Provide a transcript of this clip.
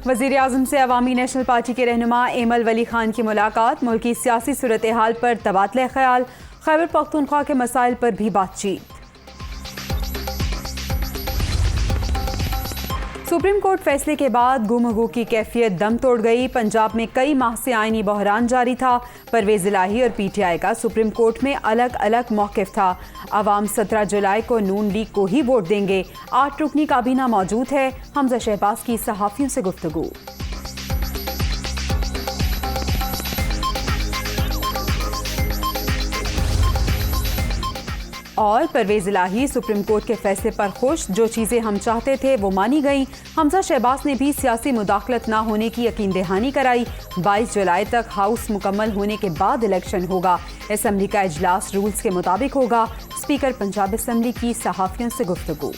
वज़ीर आज़म से अवामी national party के रहनुमा एमल वली खान की मुलाकात, मुल्की सियासी सूरत हाल पर तबादले ख्याल, खैबर पख्तूनख्वा के मसाइल पर भी बातचीत। सुप्रीम कोर्ट फैसले के बाद गुमगू की कैफियत दम तोड़ गई। पंजाब में कई माह से आईनी बहरान जारी था। परवेज इलाही और पीटीआई का सुप्रीम कोर्ट में अलग अलग मौक़िफ़ था। अवाम 17 जुलाई को नून लीग को ही वोट देंगे। 8 रुकनी काबीना मौजूद है। हमजा शहबाज की सहाफ़ियों से गुफ्तगू। और परवेज इलाही सुप्रीम कोर्ट के फैसले पर खुश, जो चीज़ें हम चाहते थे वो मानी गई। हमजा शहबाज ने भी सियासी मुदाखलत ना होने की यकीन दहानी कराई। 22 जुलाई तक हाउस मुकम्मल होने के बाद इलेक्शन होगा। असम्बली का इजलास रूल्स के मुताबिक होगा। स्पीकर पंजाब असम्बली की सहाफ़ियों से गुफ्तगू।